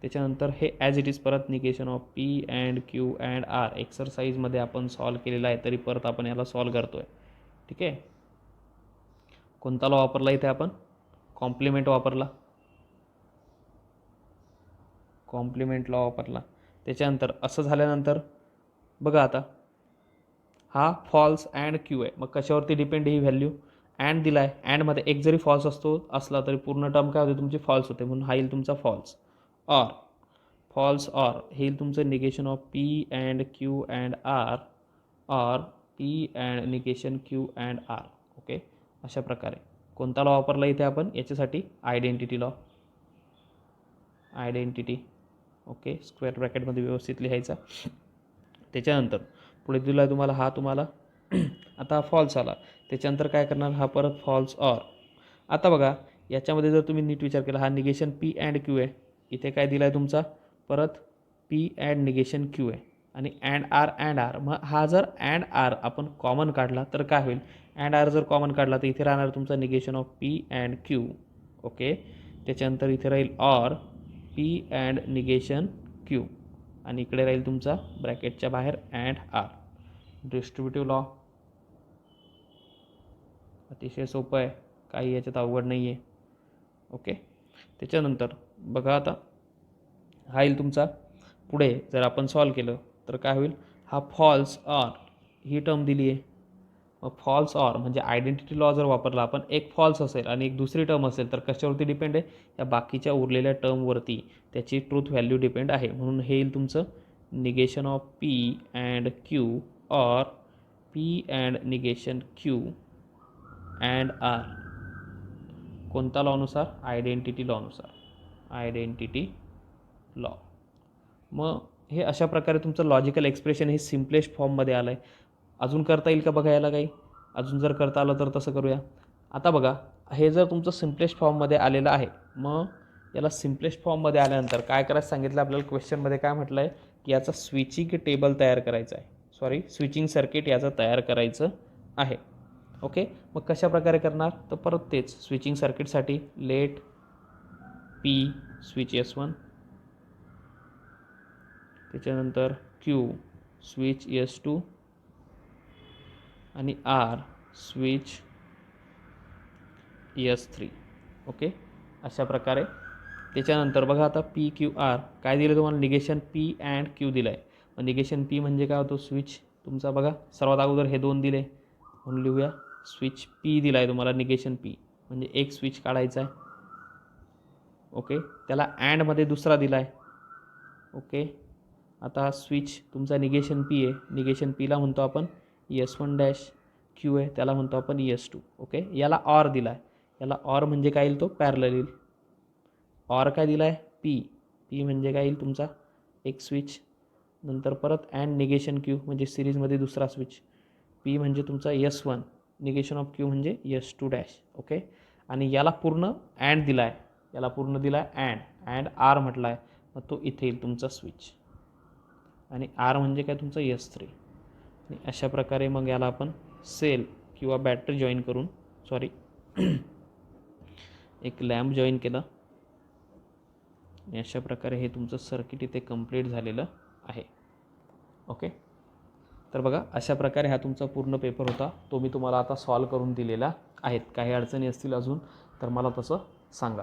त्याच्यानंतर हे ॲज इट इज परत negation of P and Q and R एक्सरसाइजमध्ये आपण सॉल्व केलेला आहे, तरी परत आपण याला सॉल्व करतो आहे. ठीक आहे, कोणता लॉ वापरला इथे आपण? कॉम्प्लिमेंट वापरला. कॉम्प्लिमेंट लॉ वापरला. त्याच्यानंतर असं झाल्यानंतर बघा आता हा फॉल्स अँड Q आहे. मग कशावरती डिपेंड ही व्हॅल्यू? अँड दिला आहे. अँडमध्ये एक जरी फॉल्स असला तरी पूर्ण टर्म काय होते तुमची? फॉल्स होते. म्हणून हा येईल तुमचा फॉल्स. ऑर फॉल्स ऑर हे येईल तुमचं negation of P and Q and R or P and negation Q and R. Okay, अशा प्रकारे कोणता लॉ वापरला इथे आपण याच्यासाठी? Identity law. Identity. Okay, square ब्रॅकेटमध्ये व्यवस्थित लिहायचा. त्याच्यानंतर पुढे दिला आहे तुम्हाला हा तुम्हाला आता हा फॉल्स आला. त्याच्यानंतर काय करणार? हा परत फॉल्स ऑर. आता बघा याच्यामध्ये जर तुम्ही नीट विचार केला, हा निगेशन P अँड Q आहे. इथे काय दिला आहे तुमचा? परत P अँड निगेशन Q आहे आणि अँड आर. मग हा जर अँड आर आपण कॉमन काढला तर काय होईल? अँड आर जर कॉमन काढला तर इथे राहणार तुमचा negation of P and Q. Okay, त्याच्यानंतर इथे राहील or P and negation Q आणि इकडे राहील तुमचा ब्रॅकेटच्या बाहेर अँड आर. डिस्ट्रीब्युटिव्ह लॉ अतिशय सोपं आहे, काही याच्यात अवघड नाही आहे. ओके, त्याच्यानंतर बघा आता हा येईल तुमचा पुढे जर आपण सॉल्व केलं तर काय होईल? हा फॉल्स ऑर ही टर्म दिली आहे. मग फॉल्स ऑर म्हणजे आयडेंटिटी लॉ जर वापरला आपण, एक फॉल्स असेल आणि एक दुसरी टर्म असेल तर कशावरती डिपेंड आहे? या बाकीच्या उरलेल्या टर्मवरती त्याची ट्रूथ व्हॅल्यू डिपेंड आहे. म्हणून हे येईल तुमचं negation of P and Q or P and negation Q and R. कोणता लॉनुसार? आयडेंटिटी लॉनुसार. Identity law. मग हे अशा प्रकारे तुमचं लॉजिकल एक्सप्रेशन हे सिम्पलेस्ट फॉर्ममध्ये आलं आहे. अजून करता येईल का बघा याला काही? अजून जर करता आलं तर तसं करूया. आता बघा, हे जर तुमचं सिम्पलेस्ट फॉर्ममध्ये आलेलं आहे, मग याला सिम्पलेस्ट फॉर्ममध्ये आल्यानंतर काय करायचं सांगितलं आपल्याला क्वेश्चनमध्ये. काय म्हटलं आहे की याचा स्विचिंग टेबल तयार करायचं आहे, स्विचिंग सर्किट याचं तयार करायचं आहे. ओके, मग कशा प्रकारे करणार? तर परत तेच स्विचिंग सर्किटसाठी लेट पी स्विच S1, त्याच्यानंतर Q स्विच S2 आणि R स्विच S3. ओके, अशा प्रकारे. त्याच्यानंतर बघा आता PQR काय दिलं तुम्हाला? निगेशन P अँड Q दिलं आहे. मग निगेशन P म्हणजे काय होतो? स्विच तुमचा बघा सर्वात अगोदर हे 2 दिले म्हणून लिहूया स्विच P दिला आहे तुम्हाला. निगेशन P म्हणजे एक स्विच काढायचा आहे. ओके, त्याला अँडमध्ये दुसरा दिला आहे. ओके, आता स्विच तुमचा निगेशन P आहे. निगेशन Pला म्हणतो आपण S1 डॅश, Q आहे त्याला म्हणतो आपण S2. ओके, याला ऑर दिला आहे. याला ऑर म्हणजे काय येईल? तो पॅरलल येईल. ऑर काय दिला आहे? पी म्हणजे काय येईल? तुमचा एक स्विच, नंतर परत अँड निगेशन Q म्हणजे सिरीजमध्ये दुसरा स्विच. P म्हणजे तुमचा S1, निगेशन ऑफ Q म्हणजे S2 डॅश. ओके, आणि याला पूर्ण अँड दिला आहे. याला पूर्ण दिला आहे अँड आर म्हटला आहे. मग तो इथे येईल तुमचा स्विच, आणि आर म्हणजे काय? तुमचं S3. आणि अशा प्रकारे मग याला आपण सेल किंवा बॅटरी जॉईन करून एक लॅम्प जॉईन केलं, आणि अशा प्रकारे हे तुमचं सर्किट इथे कंप्लीट झालेलं आहे. ओके, तर बघा अशा प्रकारे हा तुमचा पूर्ण पेपर होता. तो मी तुम्हाला आता सॉल्व करून दिलेला आहेत. काही अडचणी असतील अजून तर मला तसं सांगा.